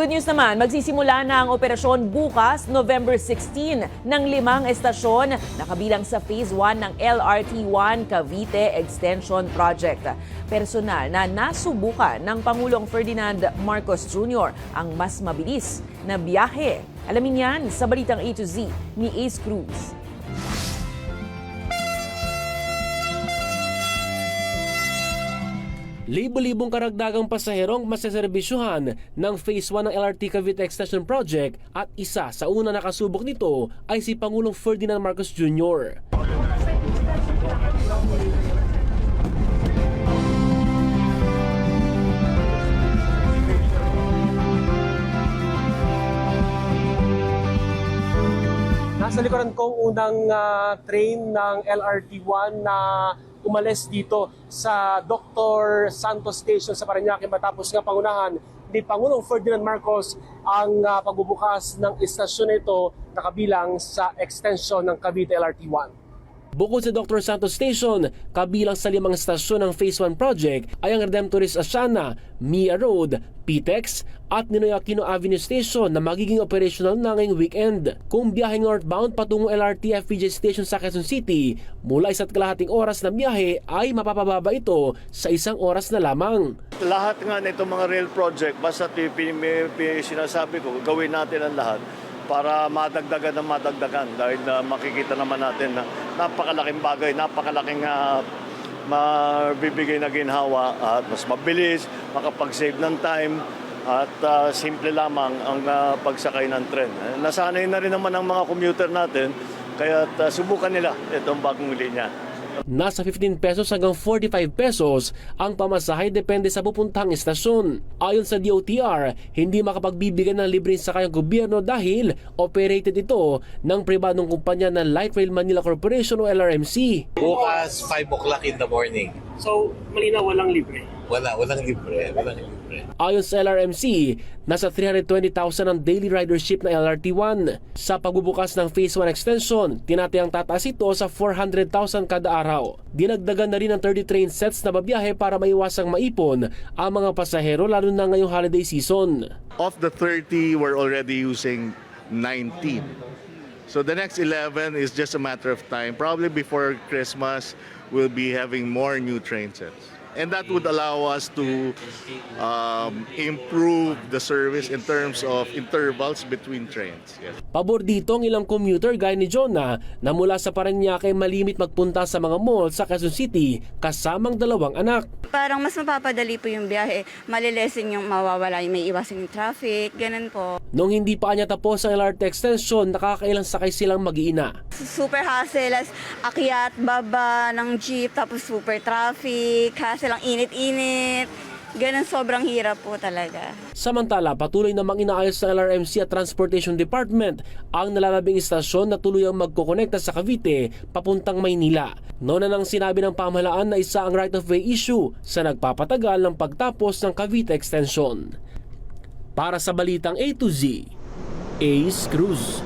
good news naman, magsisimula na ang operasyon bukas, November 16, ng 5 estasyon na kabilang sa Phase 1 ng LRT1 Cavite Extension Project. Personal na nasubukan ng Pangulong Ferdinand Marcos Jr. ang mas mabilis na biyahe. Alamin yan sa Balitang A to Z ni Ace Cruz. Libo-libong karagdagang pasaherong maseserbisyuhan ng Phase 1 ng LRT Cavite Extension Project at isa sa una nakasubok nito ay si Pangulong Ferdinand Marcos Jr. Nasa likuran ko ang unang train ng LRT1 na umalis dito sa Dr. Santos Station sa Parañaque matapos nga pangunahan ni Pangulong Ferdinand Marcos ang pagbubukas ng istasyon nito na kabilang sa extension ng Cavite LRT1. Bukod sa Dr. Santos Station, kabilang sa 5 estasyon ng Phase 1 project ay ang Redemptorist Asiana, Mia Road, PTEX at Ninoy Aquino Avenue Station na magiging operational na ngayong weekend. Kung biyaheng northbound patungong LRT FPJ Station sa Quezon City, mula 1.5 oras na biyahe ay mapapababa ito sa 1 oras na lamang. Lahat nga na itong mga rail project, basta sinasabi ko, gawin natin ang lahat para madagdagan dahil makikita naman natin na napakalaking bagay, napakalaking mabibigay na ginhawa at mas mabilis, makapag-save ng time at simple lamang ang pagsakay ng tren. Nasanay na rin naman ang mga commuter natin kaya subukan nila itong bagong linya. Nasa 15 pesos hanggang 45 pesos ang pamasahe depende sa pupuntahang estasyon. Ayon sa DOTR, hindi makapagbibigay ng libreng sakay ang gobyerno dahil operated ito ng pribadong kumpanya ng Light Rail Manila Corporation o LRMC. Bukas 5 o'clock in the morning. So, malinaw walang libre? Walang libre. Ayon sa LRMC, nasa 320,000 ang daily ridership na LRT1. Sa pagbubukas ng Phase 1 extension, tinatayang tataas ito sa 400,000 kada araw. Dinagdagan na rin ng 30 train sets na babiyahe para maiwasang maipon ang mga pasahero lalo na ngayong holiday season. Of the 30, we're already using 19. So the next 11 is just a matter of time. Probably before Christmas, we'll be having more new train sets. And that would allow us to improve the service in terms of intervals between trains. Yes. Pabor dito ang ilang commuter gaya ni Jonah na mula sa Parañaque malimit magpunta sa mga mall sa Quezon City kasamang 2 anak. Parang mas mapapadali po yung biyahe, malilesen yung mawawala, may iwasan yung traffic, ganun po. Nung hindi pa niya tapos ang LRT extension, nakakailang sakay silang mag-iina. Super hassle, akyat, baba ng jeep, tapos super traffic, hassle ang init-init. Ganun, sobrang hirap po talaga. Samantala, patuloy namang inaayos ng LRMC at Transportation Department ang nalalabing istasyon na tuluyang magkokonekta sa Cavite papuntang Maynila. Noon na nang sinabi ng pamahalaan na isa ang right-of-way issue sa nagpapatagal ng pagtapos ng Cavite Extension. Para sa Balitang A to Z, Ace Cruz.